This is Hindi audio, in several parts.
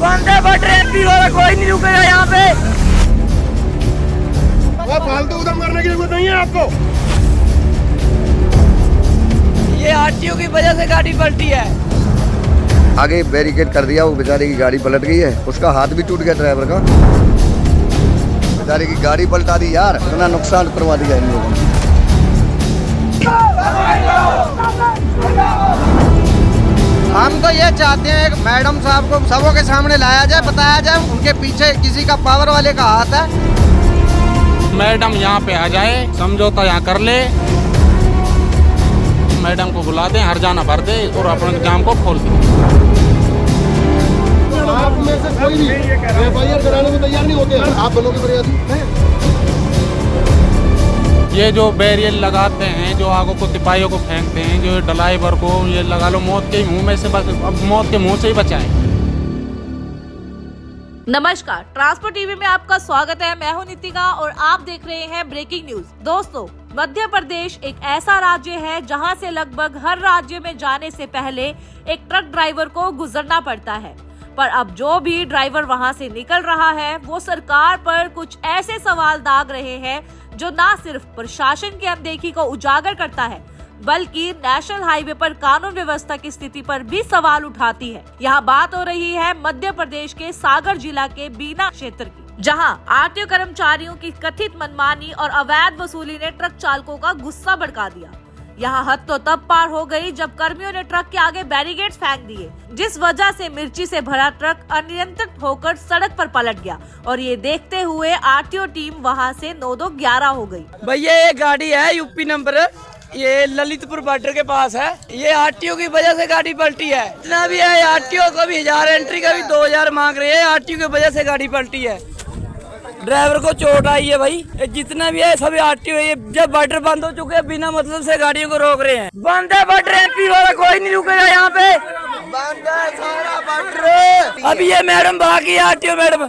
बंदे बट एमपी वाला कोई नहीं रुकेगा यहाँ पे। फालतू उधर मारने की जरूरत नहीं है आपको। ये आरटीओ की वजह से गाड़ी पलटी है। आगे बैरिकेड कर दिया, वो बेचारे की गाड़ी पलट गई है, उसका हाथ भी टूट गया ड्राइवर का। बेचारे की गाड़ी पलटा दी यार, इतना नुकसान करवा दिया इन लोगों ने। हम तो ये चाहते हैं कि मैडम साहब को सबों के सामने लाया जाए, बताया जाए उनके पीछे किसी का पावर वाले का हाथ है। मैडम यहाँ पे आ जाए, समझौता यहाँ कर ले, मैडम को बुला दें, हरजाना भर दे और अपने जाम को खोल दे। आप में से कोई भी एफआईआर कराने को तैयार नहीं होते, आप बनोगे फरियादी। ये जो बैरियर लगाते हैं, जो आगों को सिपाहियों को फेंकते हैं, जो ड्राइवर को ये लगा लो मौत के मुंह में से, अब मौत के मुंह से ही बचाएं। नमस्कार, ट्रांसपोर्ट टीवी में आपका स्वागत है। मैं हूं नितिका और आप देख रहे हैं ब्रेकिंग न्यूज। दोस्तों, मध्य प्रदेश एक ऐसा राज्य है जहां से लगभग हर राज्य में जाने से पहले एक ट्रक ड्राइवर को गुजरना पड़ता है, पर अब जो भी ड्राइवर वहां से निकल रहा है वो सरकार पर कुछ ऐसे सवाल दाग रहे हैं जो न सिर्फ प्रशासन की अनदेखी को उजागर करता है बल्कि नेशनल हाईवे पर कानून व्यवस्था की स्थिति पर भी सवाल उठाती है। यहाँ बात हो रही है मध्य प्रदेश के सागर जिला के बीना क्षेत्र की, जहाँ आरटीओ कर्मचारियों की कथित मनमानी और अवैध वसूली ने ट्रक चालकों का गुस्सा भड़का दिया। यहाँ हद तो तब पार हो गई जब कर्मियों ने ट्रक के आगे बैरिकेड्स फेंक दिए, जिस वजह से मिर्ची से भरा ट्रक अनियंत्रित होकर सड़क पर पलट गया और ये देखते हुए आरटीओ टीम वहाँ से 9-11 हो गई। भैया ये गाड़ी है यूपी नंबर, ये ललितपुर बॉर्डर के पास है। ये आरटीओ की वजह से गाड़ी पलटी है। इतना भी है, आरटीओ को भी 1000 एंट्री का भी 2000 मांग रहे हैं। आरटीओ की वजह से गाड़ी पलटी है। ड्राइवर को चोट आई है भाई। जितना भी है सभी आरटीओ, ये जब बॉर्डर बंद हो चुके हैं बिना मतलब से गाड़ियों को रोक रहे हैं। बंद है बॉर्डर, एमपी वाला कोई नहीं रुकेगा यहाँ पे। बंद है सारा बॉर्डर। अब ये मैडम बाकी आरटीओ मैडम,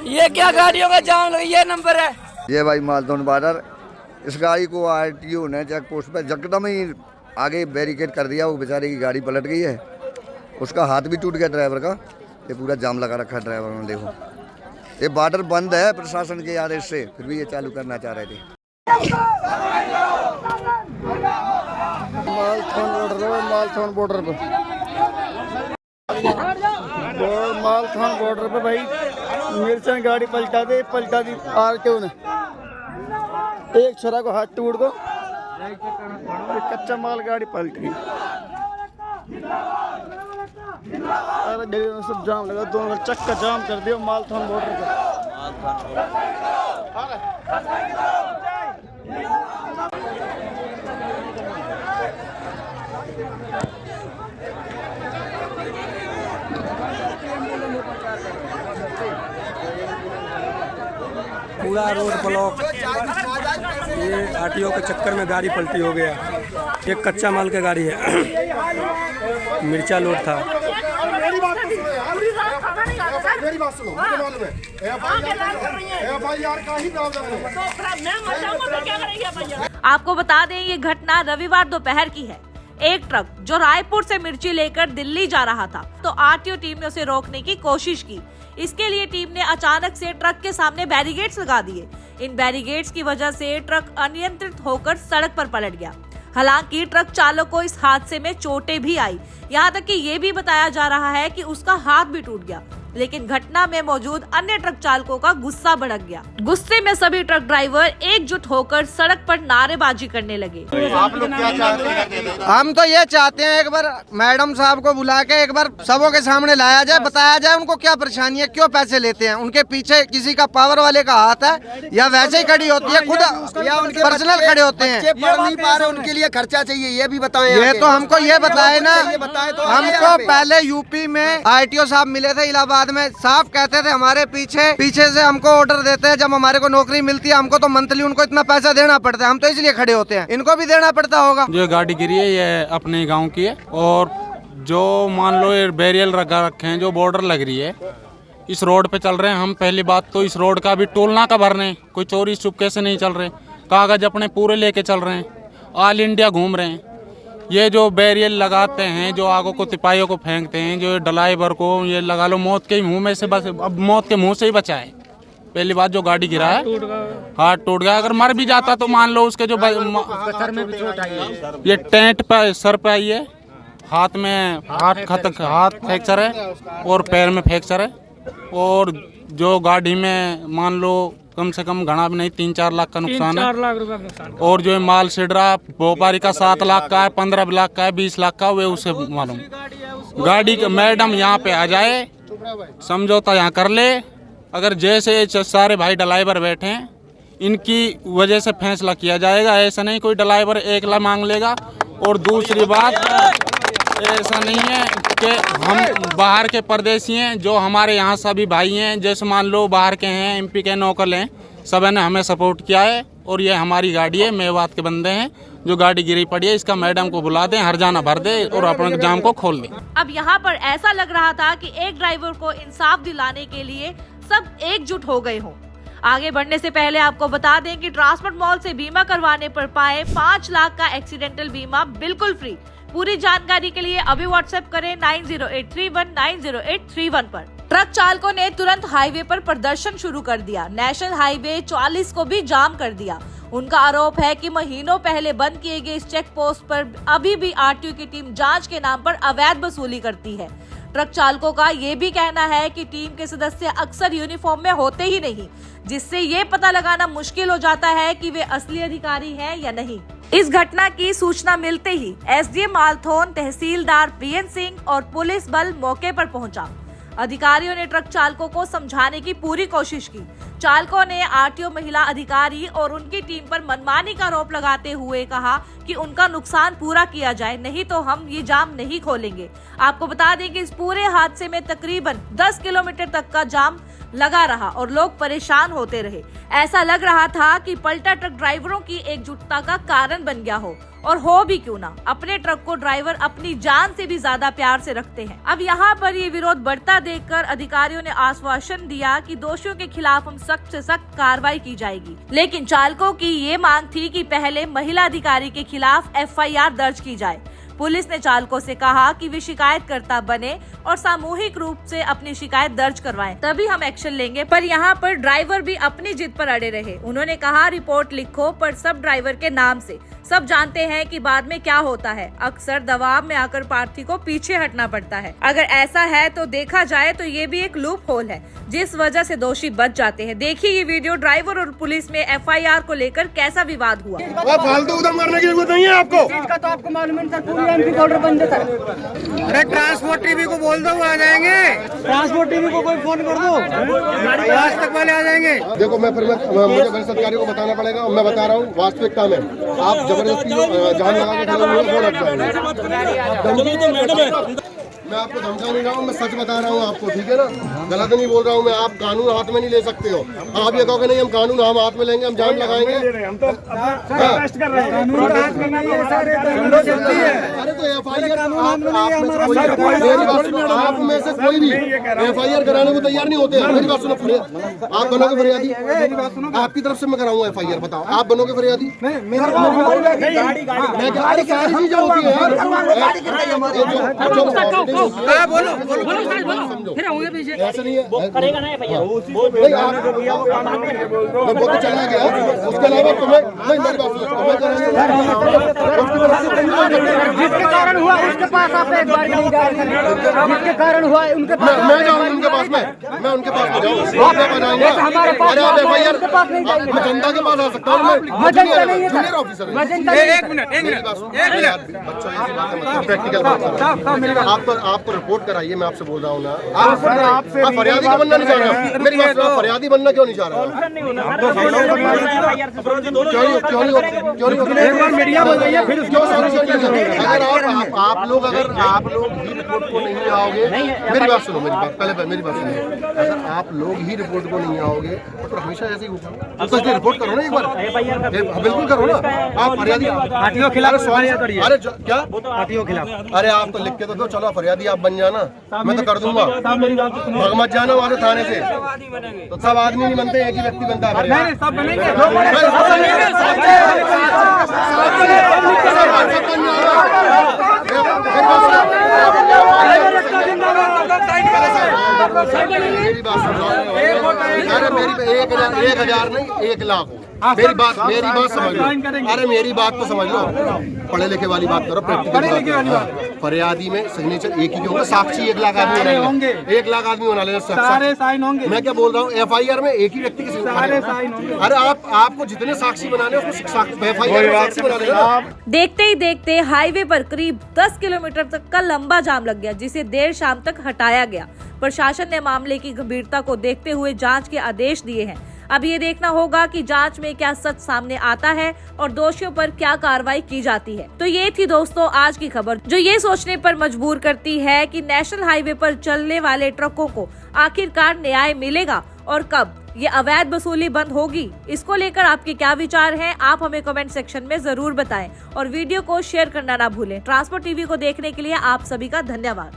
ये क्या गाड़ियों का जाम लगा, ये नंबर है। ये भाई मालदौन बॉर्डर, इस गाड़ी को आरटीओ ने चेक पोस्ट पे एकदम ही आगे बैरिकेड कर दिया, वो बेचारे की गाड़ी पलट गई है, उसका हाथ भी टूट गया ड्राइवर का। ये पूरा जाम लगा रखा है ड्राइवर ने। देखो ये बॉर्डर बंद है प्रशासन के आदेश से, फिर भी ये चालू करना चाह रहे थे। मालथान बॉर्डर पे मालथान बॉर्डर पे भाई मिर्चन गाड़ी पलटा दी आरटीओ ने। एक छोरा को हाथ टूट दो, कच्चा माल गाड़ी पलट गई। अरे गली सब जाम लगा, दोनों चक्का जाम कर दिया मालथान बॉर्डर पे। पूरा रोड ब्लॉक, ये आरटीओ के चक्कर में गाड़ी पलटी हो गया। एक कच्चा माल का गाड़ी है, मिर्चा लोड था। मेरी बात सुनो, मुझे मालूम है एफआईआर का ही प्रावधान है। आपको बता दें, ये घटना रविवार दोपहर की है। एक ट्रक जो रायपुर से मिर्ची लेकर दिल्ली जा रहा था, तो आरटीओ टीम ने उसे रोकने की कोशिश की। इसके लिए टीम ने अचानक से ट्रक के सामने बैरिकेड्स लगा दिए। इन बैरिकेड्स की वजह से ट्रक अनियंत्रित होकर सड़क पर पलट गया। हालांकि ट्रक चालक को इस हादसे में चोटें भी आई, यहाँ तक कि ये भी बताया जा रहा है कि उसका हाथ भी टूट गया। लेकिन घटना में मौजूद अन्य ट्रक चालकों का गुस्सा भड़क गया। गुस्से में सभी ट्रक ड्राइवर एकजुट होकर सड़क पर नारेबाजी करने लगे। आप लोग क्या चाहते हैं? हम तो ये चाहते हैं एक बार मैडम साहब को बुला के एक बार सबों के सामने लाया जाए, बताया जाए उनको क्या परेशानी है, क्यों पैसे लेते हैं, उनके पीछे किसी का पावर वाले का हाथ है या वैसे ही खड़ी होती है खुद या उनके पर्सनल खड़े होते हैं। पढ़ नहीं पा रहे, उनके लिए खर्चा चाहिए, ये भी बताएं। ये तो हमको ये बताए ना, तो हमको पहले यूपी में आरटीओ साहब मिले थे इलाहाबाद में, साफ कहते थे हमारे पीछे से हमको ऑर्डर देते हैं, जब हमारे को नौकरी मिलती है हमको तो मंथली उनको इतना पैसा देना पड़ता है, हम तो इसलिए खड़े होते हैं, इनको भी देना पड़ता होगा। जो गाड़ी गिरी है ये अपने गांव की है, और जो मान लो ये बैरियर लगा रखे हैं, जो बॉर्डर लग रही है, इस रोड पे चल रहे हैं हम। पहली बात तो इस रोड का भी टोल नाका भर रहे हैं, कोई चोरी चुपके से नहीं चल रहे, कागज अपने पूरे लेके चल रहे हैं, ऑल इंडिया घूम रहे हैं। ये जो बैरियर लगाते हैं, जो आगों को तिपाहियों को फेंकते हैं, जो ड्राइवर को ये लगा लो मौत के मुंह में से, बस अब मौत के मुंह से ही बचा है। पहली बात जो गाड़ी गिरा है हाथ टूट गया, अगर मर भी जाता तो मान लो उसके जो सर में भी चोट आई है, ये टेंट पे सर पे आई है, हाथ में हाथ फ्रैक्चर है और पैर में फ्रैक्चर है। और जो गाड़ी में मान लो कम से कम घना भी नहीं 3-4 लाख का नुकसान है। 4 लाख रुपए का नुकसान। और जो माल सिडरा व्यापारी का 7 लाख का है, 15 लाख का है, 20 लाख का, वे उसे मालूम। गाड़ी के मैडम यहाँ पे आ जाए, समझौता यहाँ कर ले। अगर जैसे सारे भाई ड्राइवर बैठे हैं, इनकी वजह से फैसला किया जाएगा। ऐसा नहीं कोई ड्राइवर 1 लाख मांग लेगा। और दूसरी बात, ऐसा नहीं है कि हम बाहर के परदेसी हैं, जो हमारे यहाँ सभी भाई हैं, जैसे मान लो बाहर के हैं, MP के नौकर हैं, सब ने हमें सपोर्ट किया है। और ये हमारी गाड़ी है, मेवात के बंदे हैं, जो गाड़ी गिरी पड़ी है, इसका मैडम को बुला दें, हरजाना भर दे और अपने जाम को खोल दें। अब यहाँ पर ऐसा लग रहा था कि एक ड्राइवर को इंसाफ दिलाने के लिए सब एकजुट हो गए हों। आगे बढ़ने से पहले आपको बता दें कि ट्रांसपोर्ट मॉल से बीमा करवाने पर पाए 5 लाख का एक्सीडेंटल बीमा बिल्कुल फ्री। पूरी जानकारी के लिए अभी व्हाट्सएप करें 9083190831 पर। ट्रक चालकों ने तुरंत हाईवे पर प्रदर्शन शुरू कर दिया। नेशनल हाईवे 44 को भी जाम कर दिया। उनका आरोप है कि महीनों पहले बंद किए गए इस चेक पोस्ट पर अभी भी RTO की टीम जांच के नाम पर अवैध वसूली करती है। ट्रक चालकों का ये भी कहना है कि टीम के सदस्य अक्सर यूनिफॉर्म में होते ही नहीं, जिससे ये पता लगाना मुश्किल हो जाता है कि वे असली अधिकारी हैं या नहीं। इस घटना की सूचना मिलते ही SDM मालथौन, तहसीलदार PN सिंह और पुलिस बल मौके पर पहुंचा। अधिकारियों ने ट्रक चालकों को समझाने की पूरी कोशिश की। चालकों ने RTO महिला अधिकारी और उनकी टीम पर मनमानी का आरोप लगाते हुए कहा कि उनका नुकसान पूरा किया जाए, नहीं तो हम ये जाम नहीं खोलेंगे। आपको बता दें कि इस पूरे हादसे में तकरीबन 10 किलोमीटर तक का जाम लगा रहा और लोग परेशान होते रहे। ऐसा लग रहा था कि पलटा ट्रक ड्राइवरों की एकजुटता का कारण बन गया हो, और हो भी क्यों ना। अपने ट्रक को ड्राइवर अपनी जान से भी ज्यादा प्यार से रखते हैं। अब यहाँ पर ये विरोध बढ़ता देखकर अधिकारियों ने आश्वासन दिया कि दोषियों के खिलाफ हम सख्त से सख्त कार्रवाई की जाएगी। लेकिन चालकों की ये मांग थी कि पहले महिला अधिकारी के खिलाफ FIR दर्ज की जाए। पुलिस ने चालकों से कहा कि वे शिकायतकर्ता बने और सामूहिक रूप से अपनी शिकायत दर्ज करवाएं, तभी हम एक्शन लेंगे। पर यहाँ पर ड्राइवर भी अपनी जिद पर अड़े रहे। उन्होंने कहा रिपोर्ट लिखो, पर सब ड्राइवर के नाम से। सब जानते हैं कि बाद में क्या होता है, अक्सर दबाव में आकर प्रार्थी को पीछे हटना पड़ता है। अगर ऐसा है तो देखा जाए तो ये भी एक लूप होल है, जिस वजह से दोषी बच जाते हैं। देखिए ये वीडियो, ड्राइवर और पुलिस में FIR को लेकर कैसा विवाद हुआ। फालतू उधम करने की जरूरत नहीं है आपको। इसका तो आपको मालूम है सर, पूरी MP बॉर्डर बंद है सर। अरे ट्रांसपोर्ट टीवी को बोल दो, आ जाएंगे। ट्रांसपोर्ट टीवी को कोई फोन कर दो, आज तक वाले आ जाएंगे। देखो मैं मुझे वरिष्ठ अधिकारियों को बताना पड़ेगा, और मैं बता रहा हूँ वास्तविकता में। आप जबरदस्ती जान लगा के मैं आपको धमका नहीं रहा हूँ, मैं सच बता रहा हूँ आपको, ठीक है ना। गलत नहीं बोल रहा हूँ मैं। आप कानून हाथ में नहीं ले सकते हो। आप ये कहोगे नहीं हम कानून हम हाथ में लेंगे, हम जान लगाएंगे। अरे तो आप में से कोई भी FIR कराने को तैयार नहीं होते। मेरी बात सुनो, आप बनोगे फरियादी? आपकी तरफ से मैं कराऊंगा FIR, बताओ आप बनोगे फरियादी? बोलो ऐसा नहीं है, करेगा ना FIR। चला गया, उसके अलावा तुम्हें नहीं, मेरी बात सुनो, जिसके कारण हुआ उसके पास आप एक बार नहीं जा रहे, जिसके कारण हुआ उनके पास मैं जाऊँ उनके पास में, मैं उनके पास में जाऊँ, हमारे पास अरे आप FIR उनके पास नहीं जाएंगे। मैं जनता के पास आ सकता हूँ, मैं जनता नहीं है जूनियर ऑफिसर हूँ। एक मिनट प्रैक्टिकल बात कर रहा हूँ। आपको रिपोर्ट कराइए, मैं आपसे बोल रहा हूँ ना। आप फरियादी क्यों बनना नहीं चाह रहे? मेरी बात सुनो, फरियादी बनना क्यों नहीं चाह रहे? क्यों नहीं? अगर आप लोग रिपोर्ट को नहीं आओगे, मेरी बात सुनो, मेरी बात पहले मेरी बात सुनो, अगर आप लोग ही रिपोर्ट को नहीं आओगे तो हमेशा ऐसे ही होगा। तो इसलिए रिपोर्ट करो ना एक बार, बिल्कुल करो ना। आप फरियादी पार्टियों खिलाफ अरे क्या पार्टियों खिलाफ, अरे आप तो लिख के तो दो, चलो फरियादी आप बन जाना, मैं तो कर दूंगा। भग मत जाना वहाँ से थाने से, तो सब आदमी नहीं बनते, एक ही व्यक्ति बनता है। सब बनेंगे। मेरी बात सुनो, अरे मेरी 1,000 नहीं 1 लाख, मेरी बात समझ लो। अरे मेरी बात तो समझ लो, पढ़े लिखे वाली बात करो, प्रैक्टिकल। फरियादी में सिग्नेचर एक ही होगा, साक्षी 1 लाख आदमी होंगे, 1 लाख आदमी होना लेना, सारे साइन होंगे। मैं क्या बोल रहा हूँ, FIR में एक ही व्यक्ति की सारे साइन होंगे। अरे आपको जितने साक्षी बनाने उसको FIR में साक्षी बना देना। देखते ही देखते हाईवे पर करीब 10 किलोमीटर तक का लंबा जाम लग गया, जिसे देर शाम तक हटाया गया। प्रशासन ने मामले की गंभीरता को देखते हुए जांच के आदेश दिए हैं। अब ये देखना होगा कि जांच में क्या सच सामने आता है और दोषियों पर क्या कार्रवाई की जाती है। तो ये थी दोस्तों आज की खबर, जो ये सोचने पर मजबूर करती है कि नेशनल हाईवे पर चलने वाले ट्रकों को आखिरकार न्याय मिलेगा और कब ये अवैध वसूली बंद होगी। इसको लेकर आपके क्या विचार हैं, आप हमें कमेंट सेक्शन में जरूर बताएं और वीडियो को शेयर करना ना भूलें। ट्रांसपोर्ट टीवी को देखने के लिए आप सभी का धन्यवाद।